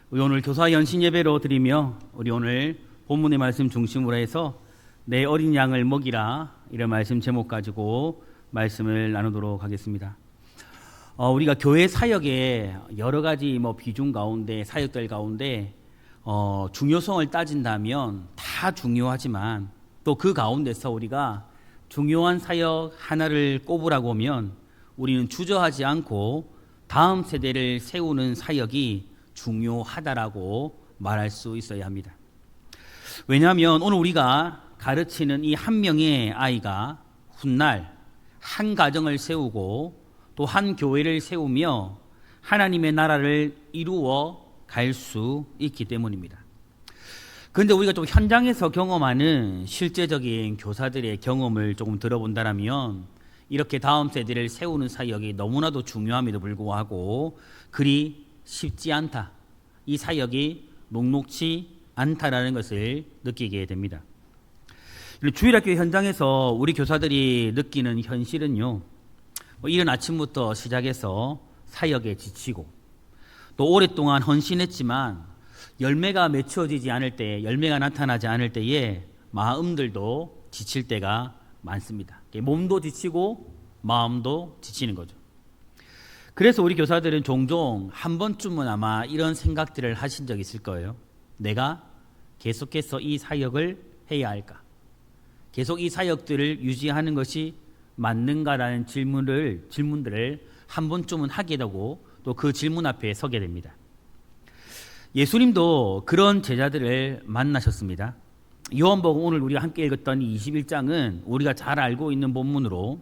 우리 오늘 교사 연신 예배로 드리며 우리 오늘 본문의 말씀 중심으로 해서 내 어린 양을 먹이라 이런 말씀 제목 가지고 말씀을 나누도록 하겠습니다. 우리가 교회 사역의 여러 가지 비중 가운데 사역들 가운데 중요성을 따진다면 다 중요하지만 또 그 가운데서 우리가 중요한 사역 하나를 꼽으라고 하면 우리는 주저하지 않고 다음 세대를 세우는 사역이 중요하다라고 말할 수 있어야 합니다. 왜냐하면 오늘 우리가 가르치는 이 한 명의 아이가 훗날 한 가정을 세우고 또 한 교회를 세우며 하나님의 나라를 이루어 갈 수 있기 때문입니다. 그런데 우리가 좀 현장에서 경험하는 실제적인 교사들의 경험을 조금 들어본다면 이렇게 다음 세대를 세우는 사역이 너무나도 중요함에도 불구하고 그리 쉽지 않다. 이 사역이 녹록지 않다라는 것을 느끼게 됩니다. 주일학교 현장에서 우리 교사들이 느끼는 현실은요, 이른 아침부터 시작해서 사역에 지치고 또 오랫동안 헌신했지만 열매가 맺혀지지 않을 때, 열매가 나타나지 않을 때에 마음들도 지칠 때가 많습니다. 몸도 지치고 마음도 지치는 거죠. 그래서 우리 교사들은 종종 한 번쯤은 아마 이런 생각들을 하신 적이 있을 거예요. 내가 계속해서 이 사역을 해야 할까? 계속 이 사역들을 유지하는 것이 맞는가라는 질문들을 한 번쯤은 하게 되고 또 그 질문 앞에 서게 됩니다. 예수님도 그런 제자들을 만나셨습니다. 요한복음 오늘 우리가 함께 읽었던 21장은 우리가 잘 알고 있는 본문으로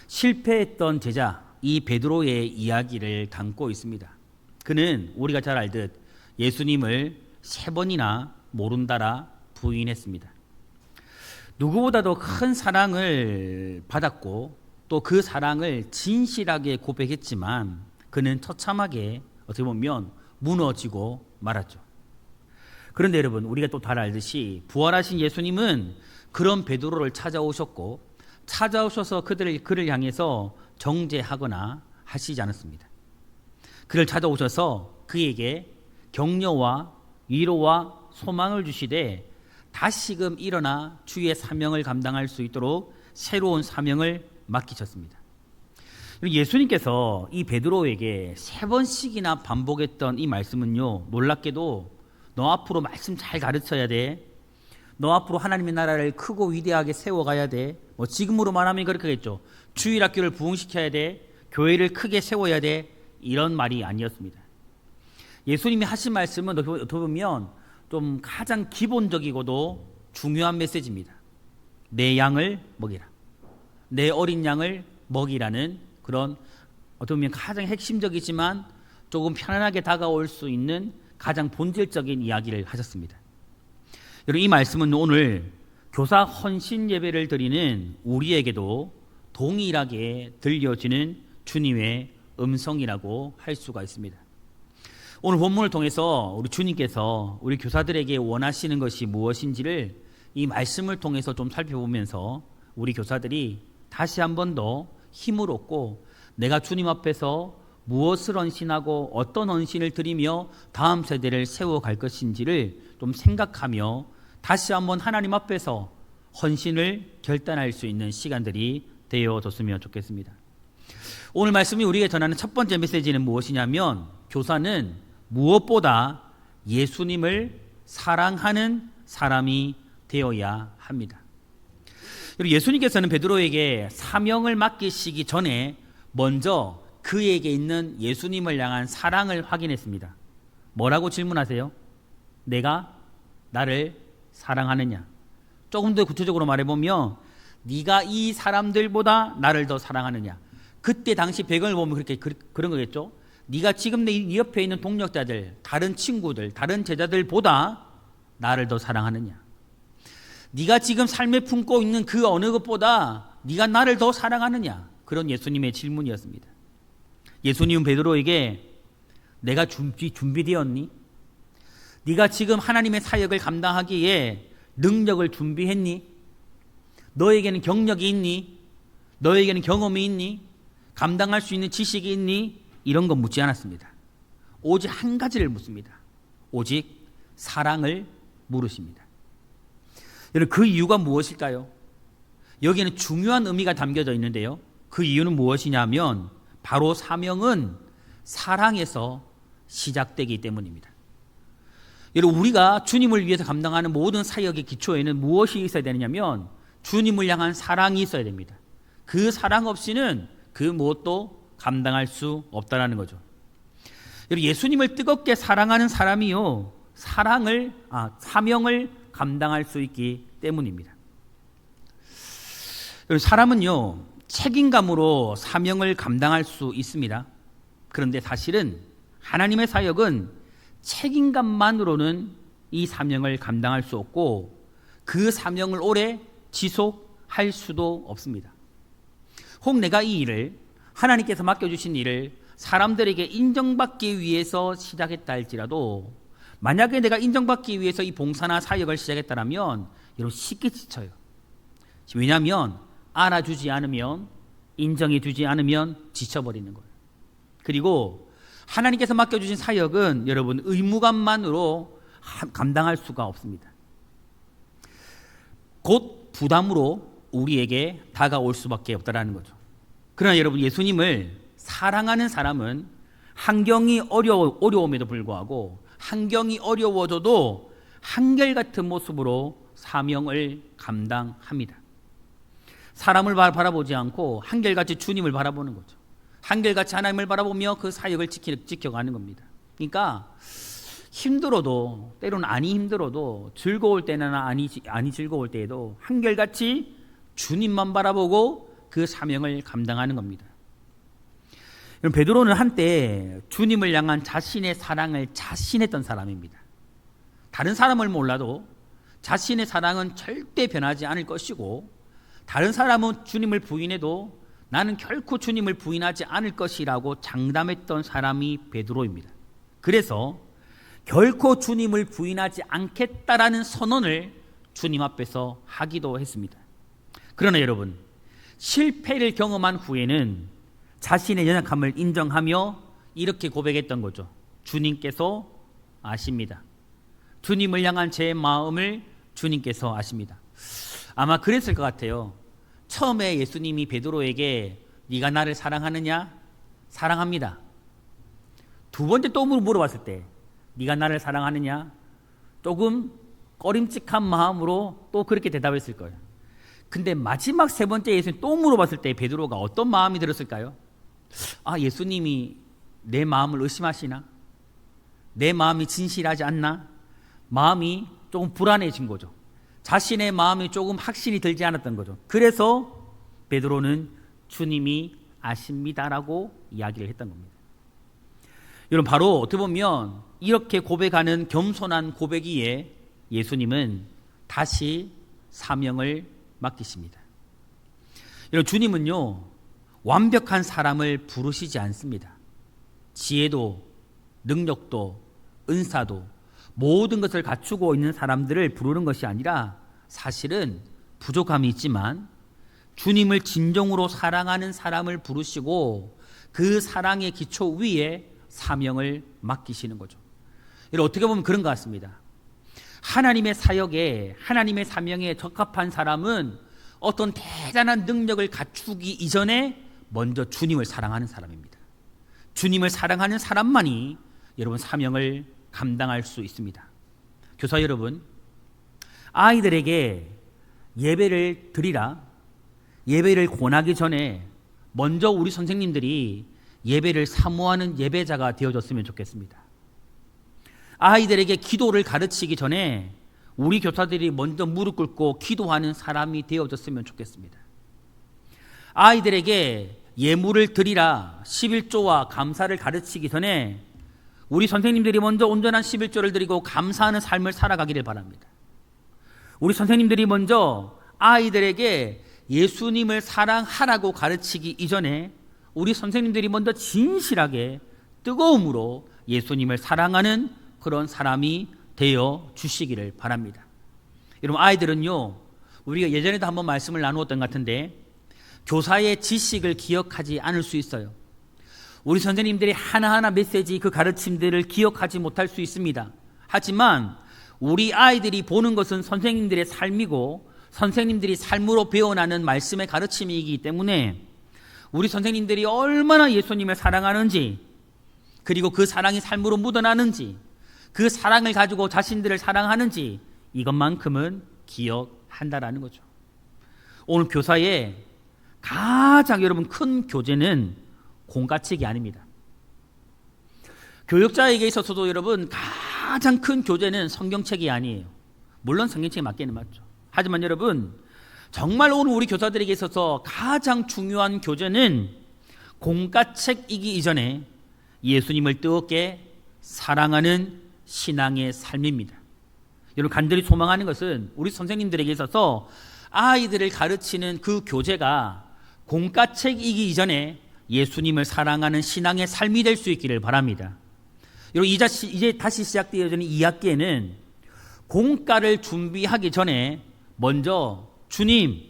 실패했던 제자 이 베드로의 이야기를 담고 있습니다. 그는 우리가 잘 알듯 예수님을 3번이나 모른다라 부인했습니다. 누구보다도 큰 사랑을 받았고 또 그 사랑을 진실하게 고백했지만 그는 처참하게 어떻게 보면 무너지고 말았죠. 그런데 여러분, 우리가 또 잘 알듯이 부활하신 예수님은 그런 베드로를 찾아오셨고 찾아오셔서 그를 향해서 정죄하거나 하시지 않았습니다. 그를 찾아오셔서 그에게 격려와 위로와 소망을 주시되 다시금 일어나 주의 사명을 감당할 수 있도록 새로운 사명을 맡기셨습니다. 예수님께서 이 베드로에게 3번씩이나 반복했던 이 말씀은요, 놀랍게도 너 앞으로 말씀 잘 가르쳐야 돼. 너 앞으로 하나님의 나라를 크고 위대하게 세워가야 돼. 지금으로 말하면 그렇게 하겠죠. 주일학교를 부흥시켜야 돼. 교회를 크게 세워야 돼. 이런 말이 아니었습니다. 예수님이 하신 말씀은 어떻게 보면 좀 가장 기본적이고도 중요한 메시지입니다. 내 양을 먹이라. 내 어린 양을 먹이라는 그런 어떻게 보면 가장 핵심적이지만 조금 편안하게 다가올 수 있는 가장 본질적인 이야기를 하셨습니다. 여러분, 이 말씀은 오늘 교사 헌신 예배를 드리는 우리에게도 동일하게 들려지는 주님의 음성이라고 할 수가 있습니다. 오늘 본문을 통해서 우리 주님께서 우리 교사들에게 원하시는 것이 무엇인지를 이 말씀을 통해서 좀 살펴보면서 우리 교사들이 다시 한 번 더 힘을 얻고 내가 주님 앞에서 무엇을 헌신하고 어떤 헌신을 드리며 다음 세대를 세워갈 것인지를 좀 생각하며 다시 한번 하나님 앞에서 헌신을 결단할 수 있는 시간들이 되어졌으면 좋겠습니다. 오늘 말씀이 우리에게 전하는 첫 번째 메시지는 무엇이냐면 교사는 무엇보다 예수님을 사랑하는 사람이 되어야 합니다. 예수님께서는 베드로에게 사명을 맡기시기 전에 먼저 그에게 있는 예수님을 향한 사랑을 확인했습니다. 뭐라고 질문하세요? 내가 나를 사랑하느냐? 조금 더 구체적으로 말해보면 네가 이 사람들보다 나를 더 사랑하느냐? 그때 당시 배경을 보면 그런 거겠죠? 네가 지금 네 옆에 있는 동력자들, 다른 친구들, 다른 제자들보다 나를 더 사랑하느냐? 네가 지금 삶에 품고 있는 그 어느 것보다 네가 나를 더 사랑하느냐? 그런 예수님의 질문이었습니다. 예수님은 베드로에게 내가 준비되었니? 네가 지금 하나님의 사역을 감당하기에 능력을 준비했니? 너에게는 경력이 있니? 너에게는 경험이 있니? 감당할 수 있는 지식이 있니? 이런 거 묻지 않았습니다. 오직 한 가지를 묻습니다. 오직 사랑을 물으십니다. 여러분, 그 이유가 무엇일까요? 여기에는 중요한 의미가 담겨져 있는데요. 그 이유는 무엇이냐면 바로 사명은 사랑에서 시작되기 때문입니다. 여러분, 우리가 주님을 위해서 감당하는 모든 사역의 기초에는 무엇이 있어야 되느냐면 주님을 향한 사랑이 있어야 됩니다. 그 사랑 없이는 그 무엇도 감당할 수 없다는 거죠. 여러분, 예수님을 뜨겁게 사랑하는 사람이요, 사명을 감당할 수 있기 때문입니다. 여러분, 사람은요, 책임감으로 사명을 감당할 수 있습니다. 그런데 사실은 하나님의 사역은 책임감만으로는 이 사명을 감당할 수 없고 그 사명을 오래 지속할 수도 없습니다. 혹 내가 이 일을, 하나님께서 맡겨주신 일을 사람들에게 인정받기 위해서 시작했다 할지라도 만약에 내가 인정받기 위해서 이 봉사나 사역을 시작했다면 여러분, 쉽게 지쳐요. 왜냐하면 알아주지 않으면, 인정해주지 않으면 지쳐버리는 거예요. 그리고 하나님께서 맡겨주신 사역은 여러분 의무감만으로 감당할 수가 없습니다. 곧 부담으로 우리에게 다가올 수밖에 없다는 거죠. 그러나 여러분, 예수님을 사랑하는 사람은 환경이 어려움에도 불구하고 환경이 어려워져도 한결같은 모습으로 사명을 감당합니다. 사람을 바라보지 않고 한결같이 주님을 바라보는 거죠. 한결같이 하나님을 바라보며 그 사역을 지켜가는 겁니다. 그러니까 힘들어도, 때로는 아니 힘들어도, 즐거울 때나 아니 즐거울 때에도 한결같이 주님만 바라보고 그 사명을 감당하는 겁니다. 베드로는 한때 주님을 향한 자신의 사랑을 자신했던 사람입니다. 다른 사람을 몰라도 자신의 사랑은 절대 변하지 않을 것이고 다른 사람은 주님을 부인해도 나는 결코 주님을 부인하지 않을 것이라고 장담했던 사람이 베드로입니다. 그래서 결코 주님을 부인하지 않겠다라는 선언을 주님 앞에서 하기도 했습니다. 그러나 여러분, 실패를 경험한 후에는 자신의 연약함을 인정하며 이렇게 고백했던 거죠. 주님께서 아십니다. 주님을 향한 제 마음을 주님께서 아십니다. 아마 그랬을 것 같아요. 처음에 예수님이 베드로에게 네가 나를 사랑하느냐? 사랑합니다. 두 번째 또 물어봤을 때 네가 나를 사랑하느냐? 조금 꺼림칙한 마음으로 또 그렇게 대답했을 거예요. 근데 마지막 세 번째 예수님 또 물어봤을 때 베드로가 어떤 마음이 들었을까요? 아, 예수님이 내 마음을 의심하시나? 내 마음이 진실하지 않나? 마음이 조금 불안해진 거죠. 자신의 마음이 조금 확신이 들지 않았던 거죠. 그래서 베드로는 주님이 아십니다라고 이야기를 했던 겁니다. 여러분, 바로 어떻게 보면 이렇게 고백하는 겸손한 고백이에 예수님은 다시 사명을 맡기십니다. 여러분, 주님은요, 완벽한 사람을 부르시지 않습니다. 지혜도, 능력도, 은사도 모든 것을 갖추고 있는 사람들을 부르는 것이 아니라 사실은 부족함이 있지만 주님을 진정으로 사랑하는 사람을 부르시고 그 사랑의 기초 위에 사명을 맡기시는 거죠. 여러분, 어떻게 보면 그런 것 같습니다. 하나님의 사역에, 하나님의 사명에 적합한 사람은 어떤 대단한 능력을 갖추기 이전에 먼저 주님을 사랑하는 사람입니다. 주님을 사랑하는 사람만이 여러분 사명을 감당할 수 있습니다. 교사 여러분, 아이들에게 예배를 드리라, 예배를 권하기 전에 먼저 우리 선생님들이 예배를 사모하는 예배자가 되어줬으면 좋겠습니다. 아이들에게 기도를 가르치기 전에 우리 교사들이 먼저 무릎 꿇고 기도하는 사람이 되어줬으면 좋겠습니다. 아이들에게 예물을 드리라, 11조와 감사를 가르치기 전에 우리 선생님들이 먼저 온전한 11조를 드리고 감사하는 삶을 살아가기를 바랍니다. 우리 선생님들이 먼저 아이들에게 예수님을 사랑하라고 가르치기 이전에 우리 선생님들이 먼저 진실하게 뜨거움으로 예수님을 사랑하는 그런 사람이 되어 주시기를 바랍니다. 여러분, 아이들은요, 우리가 예전에도 한번 말씀을 나누었던 것 같은데 교사의 지식을 기억하지 않을 수 있어요. 우리 선생님들이 하나하나 메시지 그 가르침들을 기억하지 못할 수 있습니다. 하지만 우리 아이들이 보는 것은 선생님들의 삶이고 선생님들이 삶으로 배워나는 말씀의 가르침이기 때문에 우리 선생님들이 얼마나 예수님을 사랑하는지, 그리고 그 사랑이 삶으로 묻어나는지, 그 사랑을 가지고 자신들을 사랑하는지, 이것만큼은 기억한다라는 거죠. 오늘 교사의 가장 여러분 큰 교재는 공가책이 아닙니다. 교육자에게 있어서도 여러분 가장 큰 교재는 성경책이 아니에요. 물론 성경책이 맞기는 맞죠. 하지만 여러분, 정말 오늘 우리 교사들에게 있어서 가장 중요한 교재는 공가책이기 이전에 예수님을 뜨겁게 사랑하는 신앙의 삶입니다. 여러분, 간절히 소망하는 것은 우리 선생님들에게 있어서 아이들을 가르치는 그 교재가 공가책이기 이전에 예수님을 사랑하는 신앙의 삶이 될 수 있기를 바랍니다. 여러분, 이제 다시 시작되어지는 2학기에는 공가를 준비하기 전에 먼저 주님,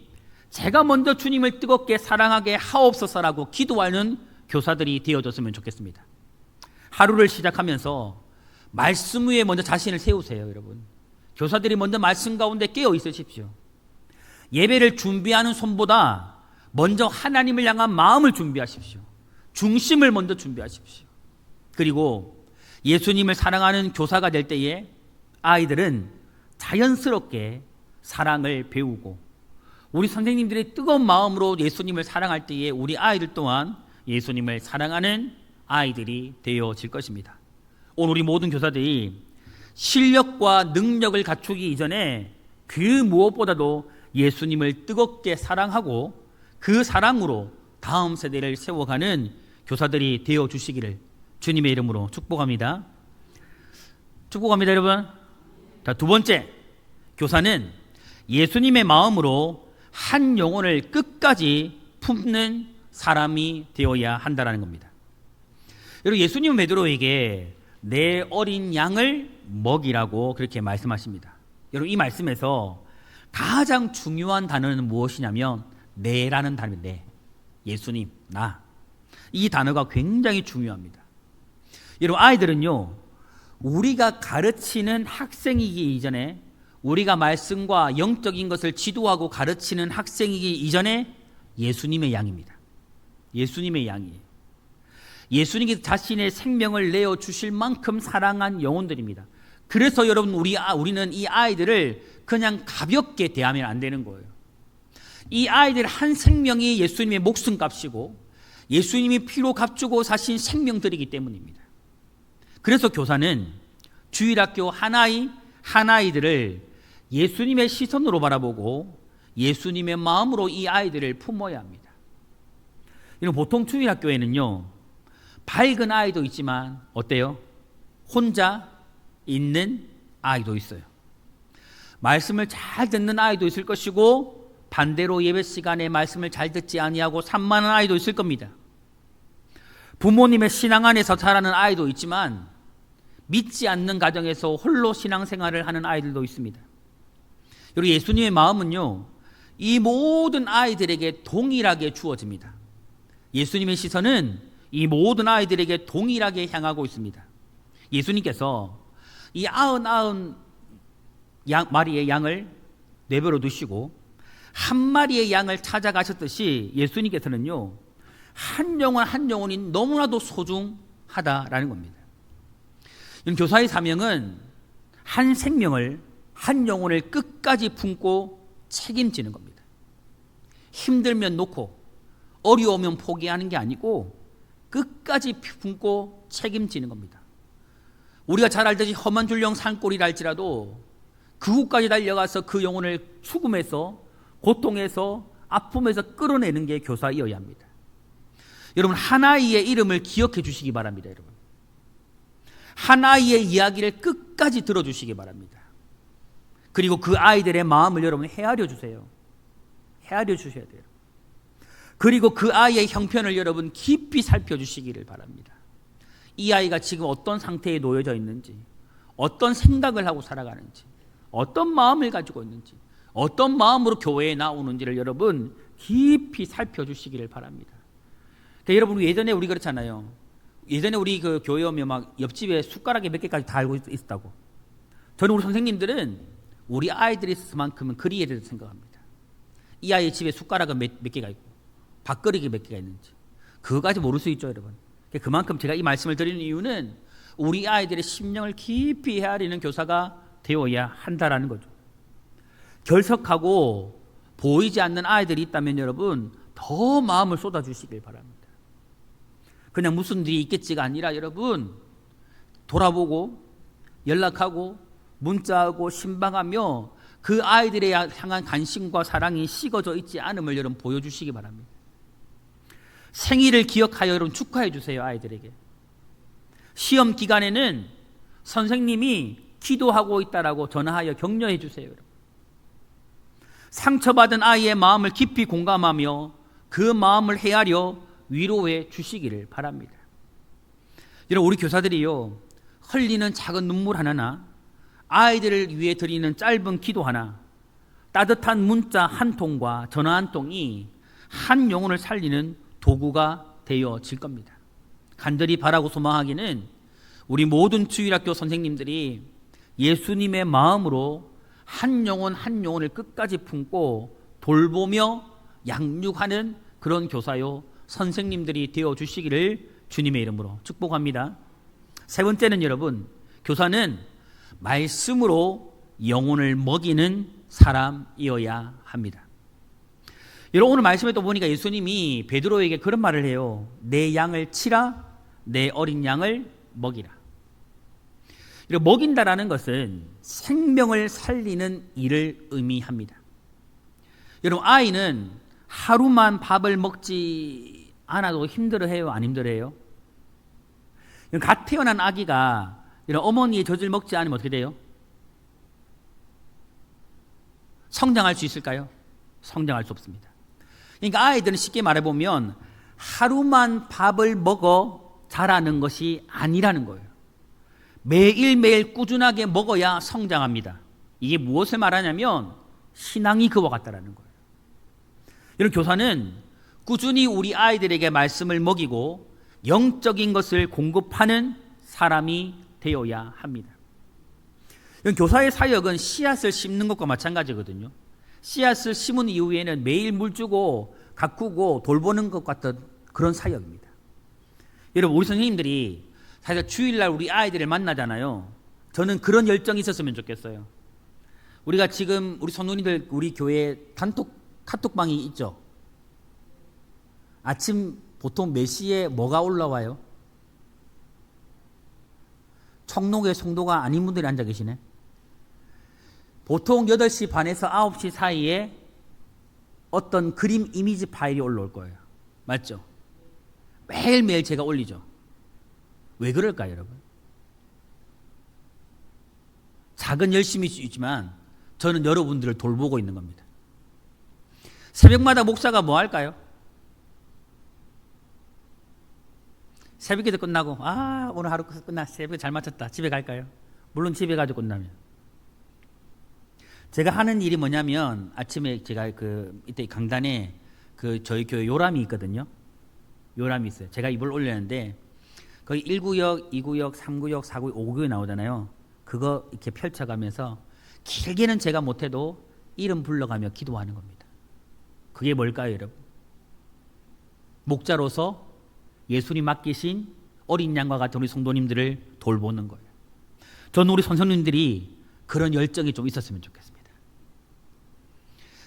제가 먼저 주님을 뜨겁게 사랑하게 하옵소서라고 기도하는 교사들이 되어졌으면 좋겠습니다. 하루를 시작하면서 말씀 위에 먼저 자신을 세우세요, 여러분. 교사들이 먼저 말씀 가운데 깨어 있으십시오. 예배를 준비하는 손보다 먼저 하나님을 향한 마음을 준비하십시오. 중심을 먼저 준비하십시오. 그리고 예수님을 사랑하는 교사가 될 때에 아이들은 자연스럽게 사랑을 배우고, 우리 선생님들이 뜨거운 마음으로 예수님을 사랑할 때에 우리 아이들 또한 예수님을 사랑하는 아이들이 되어질 것입니다. 오늘 우리 모든 교사들이 실력과 능력을 갖추기 이전에 그 무엇보다도 예수님을 뜨겁게 사랑하고 그 사랑으로 다음 세대를 세워가는 교사들이 되어주시기를 주님의 이름으로 축복합니다. 축복합니다, 여러분. 자, 두 번째, 교사는 예수님의 마음으로 한 영혼을 끝까지 품는 사람이 되어야 한다는 겁니다. 여러분, 예수님은 베드로에게 내 어린 양을 먹이라고 그렇게 말씀하십니다. 여러분, 이 말씀에서 가장 중요한 단어는 무엇이냐면 내라는 단어입니다. 내. 예수님, 나. 이 단어가 굉장히 중요합니다. 여러분, 아이들은요, 우리가 가르치는 학생이기 이전에, 우리가 말씀과 영적인 것을 지도하고 가르치는 학생이기 이전에 예수님의 양입니다. 예수님의 양이에요. 예수님께서 자신의 생명을 내어 주실 만큼 사랑한 영혼들입니다. 그래서 여러분, 우리는 이 아이들을 그냥 가볍게 대하면 안 되는 거예요. 이 아이들 한 생명이 예수님의 목숨값이고 예수님이 피로 값주고 사신 생명들이기 때문입니다. 그래서 교사는 주일학교 한 아이들을 예수님의 시선으로 바라보고 예수님의 마음으로 이 아이들을 품어야 합니다. 보통 주일학교에는요, 밝은 아이도 있지만 어때요? 혼자 있는 아이도 있어요. 말씀을 잘 듣는 아이도 있을 것이고 반대로 예배 시간에 말씀을 잘 듣지 아니하고 산만한 아이도 있을 겁니다. 부모님의 신앙 안에서 자라는 아이도 있지만 믿지 않는 가정에서 홀로 신앙생활을 하는 아이들도 있습니다. 그리고 예수님의 마음은요, 이 모든 아이들에게 동일하게 주어집니다. 예수님의 시선은 이 모든 아이들에게 동일하게 향하고 있습니다. 예수님께서 이 99 마리의 양을 내버려 두시고 한 마리의 양을 찾아가셨듯이 예수님께서는요, 한 영혼 한 영혼이 너무나도 소중하다라는 겁니다. 교사의 사명은 한 생명을, 한 영혼을 끝까지 품고 책임지는 겁니다. 힘들면 놓고 어려우면 포기하는 게 아니고 끝까지 품고 책임지는 겁니다. 우리가 잘 알듯이 험한 줄령 산골이라 할지라도 그곳까지 달려가서 그 영혼을 죽음에서, 고통에서, 아픔에서 끌어내는 게 교사이어야 합니다. 여러분, 한 아이의 이름을 기억해 주시기 바랍니다. 여러분, 한 아이의 이야기를 끝까지 들어주시기 바랍니다. 그리고 그 아이들의 마음을 여러분 헤아려 주세요. 헤아려 주셔야 돼요. 그리고 그 아이의 형편을 여러분 깊이 살펴주시기를 바랍니다. 이 아이가 지금 어떤 상태에 놓여져 있는지, 어떤 생각을 하고 살아가는지, 어떤 마음을 가지고 있는지, 어떤 마음으로 교회에 나오는지를 여러분 깊이 살펴주시기를 바랍니다. 그러니까 여러분, 예전에 우리 그렇잖아요. 예전에 우리 그 교회 오면 막 옆집에 숟가락에 몇 개까지 다 알고 있었다고. 저는 우리 선생님들은 우리 아이들이 있어서만큼은 그리에 대해서 생각합니다. 이 아이 집에 숟가락은 몇 개가 있고 밥그릇이 몇 개가 있는지 그거까지 모를 수 있죠, 여러분. 그만큼 제가 이 말씀을 드리는 이유는 우리 아이들의 심령을 깊이 헤아리는 교사가 되어야 한다라는 거죠. 결석하고 보이지 않는 아이들이 있다면 여러분 더 마음을 쏟아주시길 바랍니다. 그냥 무슨 일이 있겠지가 아니라 여러분 돌아보고 연락하고 문자하고 신방하며 그 아이들에 향한 관심과 사랑이 식어져 있지 않음을 여러분 보여주시기 바랍니다. 생일을 기억하여 여러분 축하해 주세요, 아이들에게. 시험 기간에는 선생님이 기도하고 있다라고 전화하여 격려해 주세요, 여러분. 상처받은 아이의 마음을 깊이 공감하며 그 마음을 헤아려 위로해 주시기를 바랍니다. 여러분, 우리 교사들이요, 흘리는 작은 눈물 하나나 아이들을 위해 드리는 짧은 기도 하나, 따뜻한 문자 한 통과 전화 한 통이 한 영혼을 살리는 도구가 되어질 겁니다. 간절히 바라고 소망하기는 우리 모든 주일학교 선생님들이 예수님의 마음으로 한 영혼 한 영혼을 끝까지 품고 돌보며 양육하는 그런 교사요 선생님들이 되어주시기를 주님의 이름으로 축복합니다. 세 번째는 여러분, 교사는 말씀으로 영혼을 먹이는 사람이어야 합니다. 여러분, 오늘 말씀에 또 보니까 예수님이 베드로에게 그런 말을 해요. 내 양을 치라, 내 어린 양을 먹이라. 이렇게 먹인다라는 것은 생명을 살리는 일을 의미합니다. 여러분, 아이는 하루만 밥을 먹지 않아도 힘들어해요, 안 힘들어해요? 갓 태어난 아기가 이런 어머니의 젖을 먹지 않으면 어떻게 돼요? 성장할 수 있을까요? 성장할 수 없습니다. 그러니까 아이들은 쉽게 말해보면 하루만 밥을 먹어 자라는 것이 아니라는 거예요. 매일매일 꾸준하게 먹어야 성장합니다. 이게 무엇을 말하냐면 신앙이 그와 같다라는 거예요. 여러분, 교사는 꾸준히 우리 아이들에게 말씀을 먹이고 영적인 것을 공급하는 사람이 되어야 합니다. 교사의 사역은 씨앗을 심는 것과 마찬가지거든요. 씨앗을 심은 이후에는 매일 물 주고 가꾸고 돌보는 것 같은 그런 사역입니다. 여러분, 우리 선생님들이 사실 주일날 우리 아이들을 만나잖아요. 저는 그런 열정이 있었으면 좋겠어요. 우리가 지금 우리 선우님들 우리 교회에 단톡 카톡방이 있죠. 아침 보통 몇 시에 뭐가 올라와요? 청록의 성도가 아닌 분들이 앉아 계시네. 보통 8시 반에서 9시 사이에 어떤 그림 이미지 파일이 올라올 거예요. 맞죠? 매일매일 제가 올리죠. 왜 그럴까요, 여러분? 작은 열심이 있지만 저는 여러분들을 돌보고 있는 겁니다. 새벽마다 목사가 뭐 할까요? 새벽기도 끝나고 오늘 하루 끝나 새벽에 잘 마쳤다 집에 갈까요? 물론 집에 가도 끝나면 제가 하는 일이 뭐냐면 아침에 제가 이때 강단에 저희 교회 요람이 있거든요. 요람이 있어요. 제가 이걸 올렸는데 거기 1구역, 2구역, 3구역, 4구역, 5구역이 나오잖아요. 그거 이렇게 펼쳐가면서 길게는 제가 못해도 이름 불러가며 기도하는 겁니다. 그게 뭘까요, 여러분? 목자로서 예수님 맡기신 어린 양과 같은 우리 성도님들을 돌보는 거예요. 저는 우리 선생님들이 그런 열정이 좀 있었으면 좋겠습니다.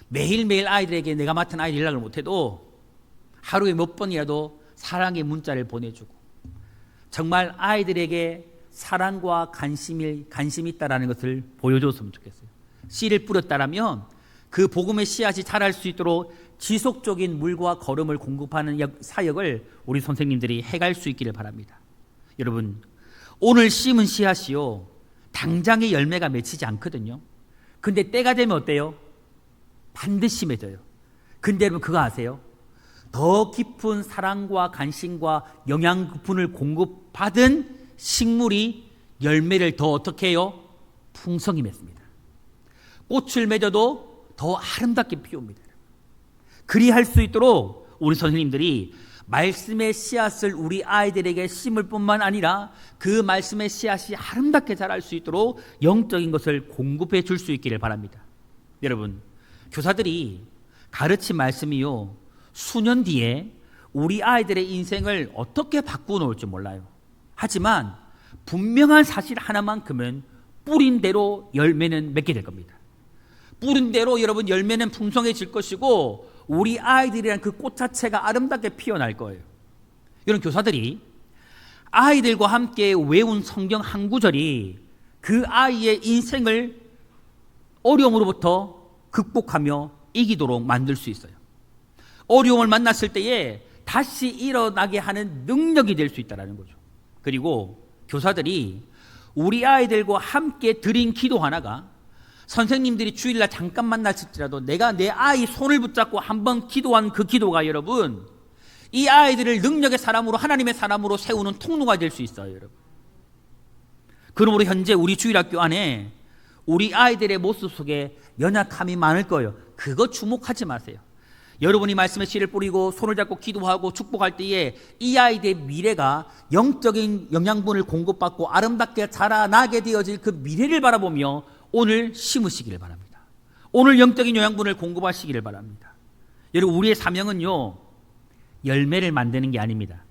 매일매일 아이들에게 내가 맡은 아이들 연락을 못해도 하루에 몇 번이라도 사랑의 문자를 보내주고 정말 아이들에게 사랑과 관심이 있다는 것을 보여줬으면 좋겠어요. 씨를 뿌렸다라면 그 복음의 씨앗이 자랄 수 있도록 지속적인 물과 거름을 공급하는 사역을 우리 선생님들이 해갈 수 있기를 바랍니다. 여러분, 오늘 심은 씨앗이요 당장의 열매가 맺히지 않거든요. 근데 때가 되면 어때요? 반드시 맺어요. 근데 여러분 그거 아세요? 더 깊은 사랑과 관심과 영양분을 공급받은 식물이 열매를 더 어떻게 해요? 풍성히 맺습니다. 꽃을 맺어도 더 아름답게 피웁니다. 그리할 수 있도록 우리 선생님들이 말씀의 씨앗을 우리 아이들에게 심을 뿐만 아니라 그 말씀의 씨앗이 아름답게 자랄 수 있도록 영적인 것을 공급해 줄 수 있기를 바랍니다. 여러분, 교사들이 가르친 말씀이요, 수년 뒤에 우리 아이들의 인생을 어떻게 바꾸어 놓을지 몰라요. 하지만 분명한 사실 하나만큼은 뿌린 대로 열매는 맺게 될 겁니다. 뿌린 대로 여러분 열매는 풍성해질 것이고 우리 아이들이란 그 꽃 자체가 아름답게 피어날 거예요. 이런 교사들이 아이들과 함께 외운 성경 한 구절이 그 아이의 인생을 어려움으로부터 극복하며 이기도록 만들 수 있어요. 어려움을 만났을 때에 다시 일어나게 하는 능력이 될 수 있다는 거죠. 그리고 교사들이 우리 아이들과 함께 드린 기도 하나가 선생님들이 주일날 잠깐 만났을지라도 내가 내 아이 손을 붙잡고 한번 기도한 그 기도가 여러분 이 아이들을 능력의 사람으로 하나님의 사람으로 세우는 통로가 될 수 있어요. 여러분, 그러므로 현재 우리 주일학교 안에 우리 아이들의 모습 속에 연약함이 많을 거예요. 그거 주목하지 마세요. 여러분이 말씀의 씨를 뿌리고 손을 잡고 기도하고 축복할 때에 이 아이들의 미래가 영적인 영양분을 공급받고 아름답게 자라나게 되어질 그 미래를 바라보며 오늘 심으시기를 바랍니다. 오늘 영적인 영양분을 공급하시기를 바랍니다. 여러분, 우리의 사명은요, 열매를 만드는 게 아닙니다.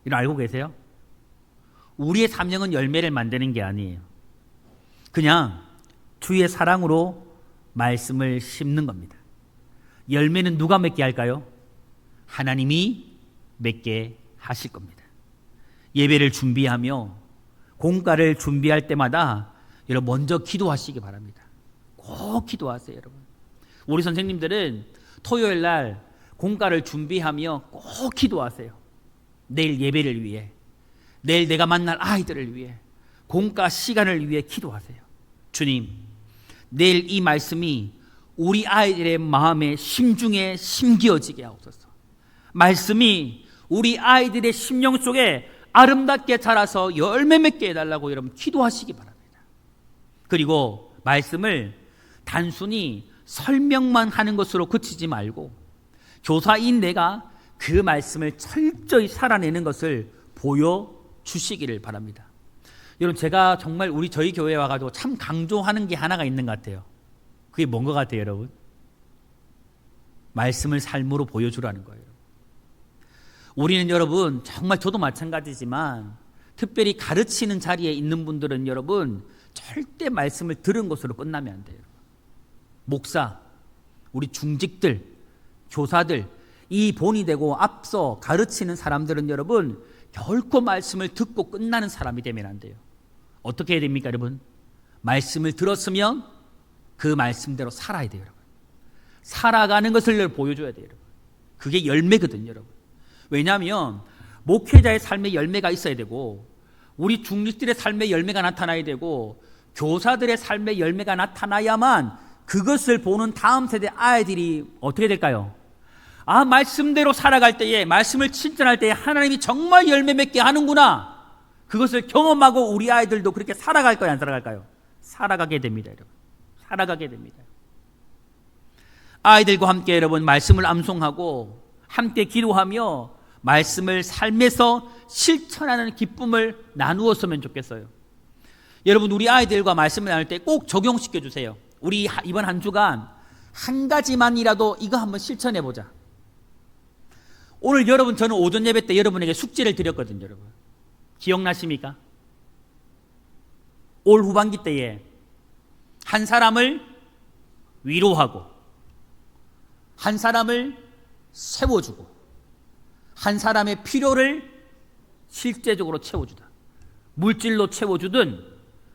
이거 알고 계세요? 우리의 사명은 열매를 만드는 게 아니에요. 그냥 주의 사랑으로 말씀을 심는 겁니다. 열매는 누가 맺게 할까요? 하나님이 맺게 하실 겁니다. 예배를 준비하며 공과를 준비할 때마다 여러분 먼저 기도하시기 바랍니다. 꼭 기도하세요. 여러분, 우리 선생님들은 토요일 날 공과를 준비하며 꼭 기도하세요. 내일 예배를 위해, 내일 내가 만날 아이들을 위해, 공과 시간을 위해 기도하세요. 주님, 내일 이 말씀이 우리 아이들의 마음에 심중에 심기어지게 하옵소서. 말씀이 우리 아이들의 심령 속에 아름답게 자라서 열매 맺게 해달라고 여러분 기도하시기 바랍니다. 그리고 말씀을 단순히 설명만 하는 것으로 그치지 말고 교사인 내가 그 말씀을 철저히 살아내는 것을 보여주시기를 바랍니다. 여러분, 제가 정말 저희 교회에 와가지고 참 강조하는 게 하나가 있는 것 같아요. 그게 뭔 것 같아요, 여러분? 말씀을 삶으로 보여주라는 거예요. 우리는 여러분, 정말 저도 마찬가지지만 특별히 가르치는 자리에 있는 분들은 여러분 절대 말씀을 들은 것으로 끝나면 안 돼요. 목사, 우리 중직들, 교사들, 이 본이 되고 앞서 가르치는 사람들은 여러분 결코 말씀을 듣고 끝나는 사람이 되면 안 돼요. 어떻게 해야 됩니까, 여러분? 말씀을 들었으면 그 말씀대로 살아야 돼요, 여러분. 살아가는 것을 보여줘야 돼요, 여러분. 그게 열매거든요, 여러분. 왜냐하면 목회자의 삶에 열매가 있어야 되고 우리 중직들의 삶에 열매가 나타나야 되고 교사들의 삶에 열매가 나타나야만 그것을 보는 다음 세대 아이들이 어떻게 될까요? 아, 말씀대로 살아갈 때에, 말씀을 칭찬할 때에 하나님이 정말 열매 맺게 하는구나, 그것을 경험하고 우리 아이들도 그렇게 살아갈까요, 안 살아갈까요? 살아가게 됩니다, 여러분. 살아가게 됩니다. 아이들과 함께 여러분 말씀을 암송하고 함께 기도하며 말씀을 삶에서 실천하는 기쁨을 나누었으면 좋겠어요. 여러분, 우리 아이들과 말씀을 나눌 때 꼭 적용시켜 주세요. 우리 이번 한 주간 한 가지만이라도 이거 한번 실천해 보자. 오늘 여러분, 저는 오전 예배 때 여러분에게 숙제를 드렸거든요. 여러분, 기억나십니까? 올 후반기 때에 한 사람을 위로하고 한 사람을 세워주고 한 사람의 필요를 실제적으로 채워주다. 물질로 채워주든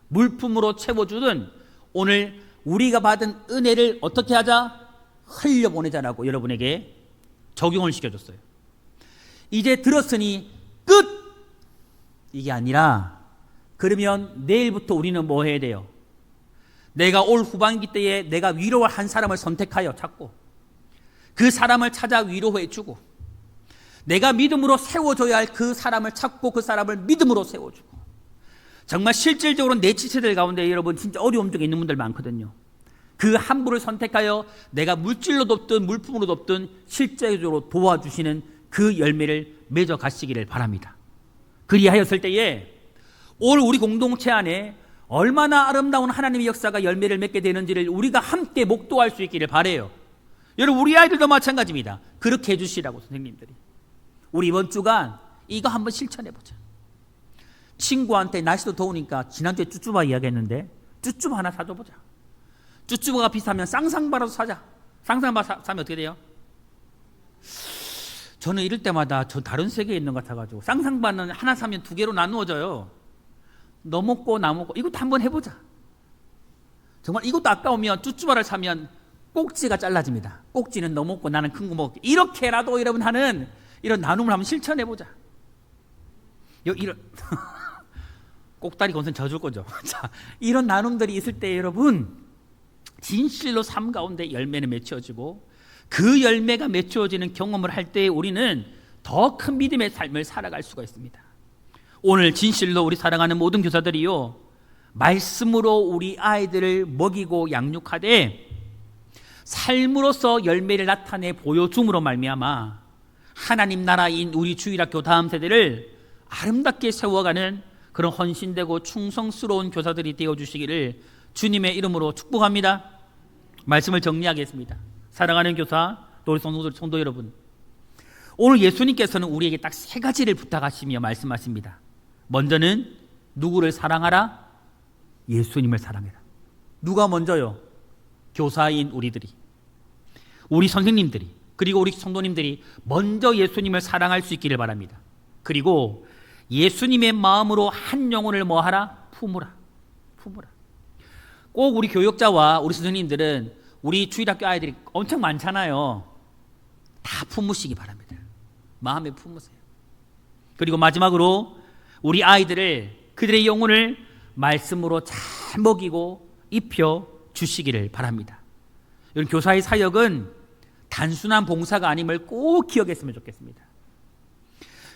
물품으로 채워주든 오늘 우리가 받은 은혜를 어떻게 하자? 흘려보내자라고 여러분에게 적용을 시켜줬어요. 이제 들었으니 끝! 이게 아니라 그러면 내일부터 우리는 뭐 해야 돼요? 내가 올 후반기 때에 내가 위로할 한 사람을 선택하여 찾고 그 사람을 찾아 위로해주고 내가 믿음으로 세워줘야 할 그 사람을 찾고 그 사람을 믿음으로 세워주고 정말 실질적으로 내 지체들 가운데 여러분 진짜 어려움 중에 있는 분들 많거든요. 그 한 분을 선택하여 내가 물질로 돕든 물품으로 돕든 실제적으로 도와주시는 그 열매를 맺어 가시기를 바랍니다. 그리하였을 때에 올 우리 공동체 안에 얼마나 아름다운 하나님의 역사가 열매를 맺게 되는지를 우리가 함께 목도할 수 있기를 바라요. 여러분, 우리 아이들도 마찬가지입니다. 그렇게 해주시라고 선생님들이. 우리 이번 주간 이거 한번 실천해보자. 친구한테 날씨도 더우니까 지난주에 쭈쭈바 이야기했는데 쭈쭈바 하나 사줘보자. 쭈쭈바가 비싸면 쌍쌍바라도 사자. 쌍쌍바 사면 어떻게 돼요? 저는 이럴 때마다 저 다른 세계에 있는 것 같아가지고 쌍쌍바는 하나 사면 두 개로 나누어져요. 너 먹고 나 먹고. 이것도 한번 해보자. 정말 이것도 아까우면 쭈쭈바를 사면 꼭지가 잘라집니다. 꼭지는 너 먹고 나는 큰 거 먹을게. 이렇게라도 여러분 하는 이런 나눔을 한번 실천해보자. 이런 꼭다리 건선 져줄 거죠. 자, 이런 나눔들이 있을 때 여러분 진실로 삶 가운데 열매는 맺혀지고 그 열매가 맺혀지는 경험을 할 때 우리는 더 큰 믿음의 삶을 살아갈 수가 있습니다. 오늘 진실로 우리 사랑하는 모든 교사들이요, 말씀으로 우리 아이들을 먹이고 양육하되 삶으로서 열매를 나타내 보여줌으로 말미암아 하나님 나라인 우리 주일학교 다음 세대를 아름답게 세워가는 그런 헌신되고 충성스러운 교사들이 되어주시기를 주님의 이름으로 축복합니다. 말씀을 정리하겠습니다. 사랑하는 교사, 또 우리 성도 여러분, 오늘 예수님께서는 우리에게 딱 세 가지를 부탁하시며 말씀하십니다. 먼저는 누구를 사랑하라? 예수님을 사랑해라. 누가 먼저요? 교사인 우리들이, 우리 선생님들이, 그리고 우리 성도님들이 먼저 예수님을 사랑할 수 있기를 바랍니다. 그리고 예수님의 마음으로 한 영혼을 뭐하라? 품으라. 품으라. 꼭 우리 교육자와 우리 선생님들은 우리 주일학교 아이들이 엄청 많잖아요. 다 품으시기 바랍니다. 마음에 품으세요. 그리고 마지막으로 우리 아이들을, 그들의 영혼을 말씀으로 잘 먹이고 입혀 주시기를 바랍니다. 여러분, 교사의 사역은 단순한 봉사가 아님을 꼭 기억했으면 좋겠습니다.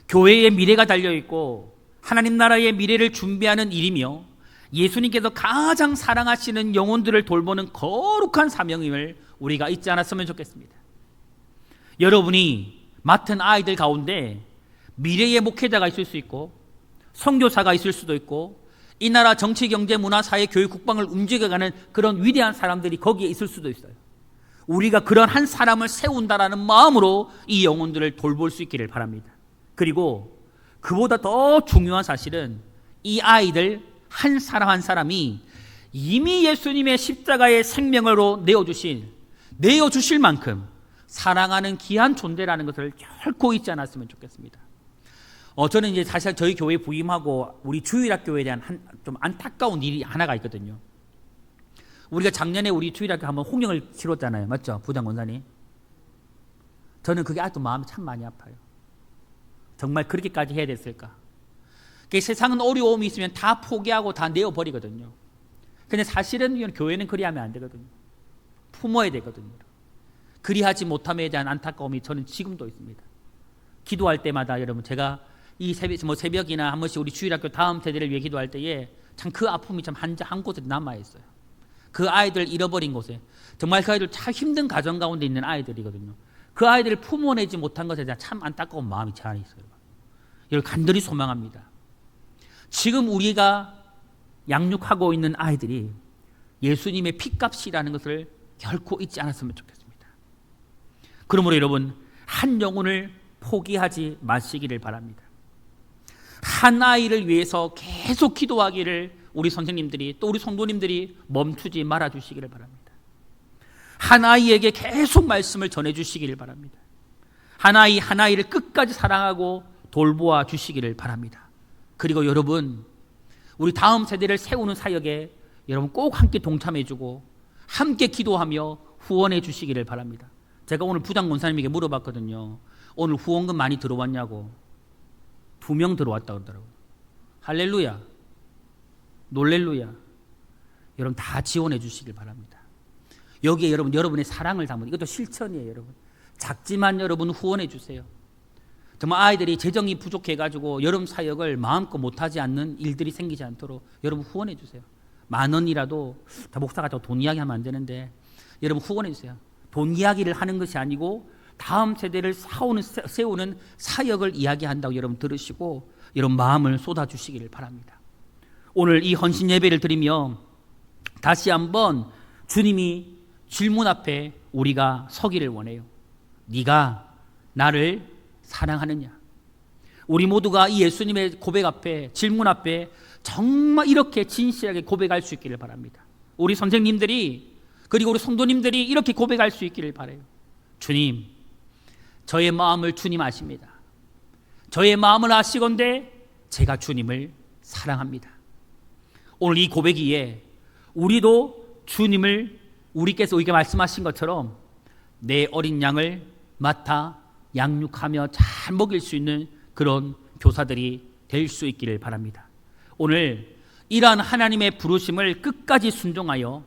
교회의 미래가 달려있고 하나님 나라의 미래를 준비하는 일이며 예수님께서 가장 사랑하시는 영혼들을 돌보는 거룩한 사명임을 우리가 잊지 않았으면 좋겠습니다. 여러분이 맡은 아이들 가운데 미래의 목회자가 있을 수 있고 선교사가 있을 수도 있고 이 나라 정치, 경제, 문화, 사회, 교육, 국방을 움직여가는 그런 위대한 사람들이 거기에 있을 수도 있어요. 우리가 그런 한 사람을 세운다라는 마음으로 이 영혼들을 돌볼 수 있기를 바랍니다. 그리고 그보다 더 중요한 사실은 이 아이들 한 사람 한 사람이 이미 예수님의 십자가의 생명으로 내어주실 만큼 사랑하는 귀한 존재라는 것을 결코 잊지 않았으면 좋겠습니다. 저는 이제 사실 저희 교회 부임하고 우리 주일학교에 대한 좀 안타까운 일이 하나가 있거든요. 우리가 작년에 우리 주일학교 한번 홍영을 치렀잖아요. 맞죠? 부장 원사님. 저는 그게 아직도 마음이 참 많이 아파요. 정말 그렇게까지 해야 됐을까? 세상은 어려움이 있으면 다 포기하고 다 내어버리거든요. 근데 사실은 교회는 그리하면 안 되거든요. 품어야 되거든요. 그리하지 못함에 대한 안타까움이 저는 지금도 있습니다. 기도할 때마다 여러분, 제가 이 새벽이나 한 번씩 우리 주일학교 다음 세대를 위해 기도할 때에 참 그 아픔이 참 한 곳에 남아있어요. 그 아이들 잃어버린 곳에, 정말 그 아이들 참 힘든 가정 가운데 있는 아이들이거든요. 그 아이들을 품어내지 못한 것에 대한 참 안타까운 마음이 제 안에 있어요. 이걸 간절히 소망합니다. 지금 우리가 양육하고 있는 아이들이 예수님의 핏값이라는 것을 결코 잊지 않았으면 좋겠습니다. 그러므로 여러분, 한 영혼을 포기하지 마시기를 바랍니다. 한 아이를 위해서 계속 기도하기를 우리 선생님들이, 또 우리 성도님들이 멈추지 말아주시기를 바랍니다. 한 아이에게 계속 말씀을 전해주시기를 바랍니다. 한 아이를 끝까지 사랑하고 돌보아 주시기를 바랍니다. 그리고 여러분, 우리 다음 세대를 세우는 사역에 여러분 꼭 함께 동참해주고 함께 기도하며 후원해 주시기를 바랍니다. 제가 오늘 부장 권사님에게 물어봤거든요. 오늘 후원금 많이 들어왔냐고. 2명 들어왔다 그러더라고요. 할렐루야, 놀렐루야. 여러분 다 지원해 주시길 바랍니다. 여기에 여러분의 사랑을 담은, 이것도 실천이에요. 여러분 작지만 여러분 후원해 주세요. 정말 아이들이 재정이 부족해가지고 여름 사역을 마음껏 못하지 않는 일들이 생기지 않도록 여러분 후원해 주세요. 10,000원이라도, 다 목사가 돈 이야기하면 안 되는데 여러분 후원해 주세요. 돈 이야기를 하는 것이 아니고 다음 세대를 세우는 사역을 이야기한다고 여러분 들으시고 여러분 마음을 쏟아주시기를 바랍니다. 오늘 이 헌신 예배를 드리며 다시 한번 주님이 질문 앞에 우리가 서기를 원해요. 네가 나를 사랑하느냐? 우리 모두가 이 예수님의 고백 앞에, 질문 앞에 정말 이렇게 진실하게 고백할 수 있기를 바랍니다. 우리 선생님들이, 그리고 우리 성도님들이 이렇게 고백할 수 있기를 바라요. 주님, 저의 마음을 주님 아십니다. 저의 마음을 아시건대 제가 주님을 사랑합니다. 오늘 이 고백이에 우리도 주님을, 우리께서 우리에게 말씀하신 것처럼 내 어린 양을 맡아 양육하며 잘 먹일 수 있는 그런 교사들이 될 수 있기를 바랍니다. 오늘 이러한 하나님의 부르심을 끝까지 순종하여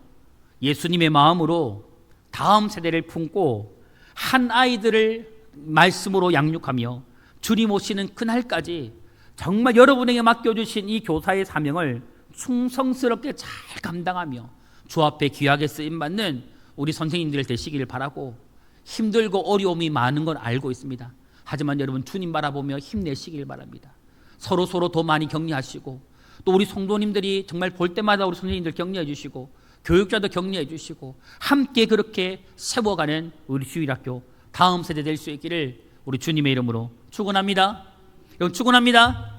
예수님의 마음으로 다음 세대를 품고 한 아이들을 말씀으로 양육하며 주님 오시는 그날까지 정말 여러분에게 맡겨주신 이 교사의 사명을 충성스럽게 잘 감당하며 주 앞에 귀하게 쓰임받는 우리 선생님들 되시기를 바라고, 힘들고 어려움이 많은 건 알고 있습니다. 하지만 여러분 주님 바라보며 힘내시길 바랍니다. 서로 더 많이 격려하시고, 또 우리 성도님들이 정말 볼 때마다 우리 선생님들 격려해 주시고, 교육자도 격려해 주시고, 함께 그렇게 세워가는 우리 주일학교 다음 세대 될 수 있기를 우리 주님의 이름으로 축원합니다. 여러분 축원합니다.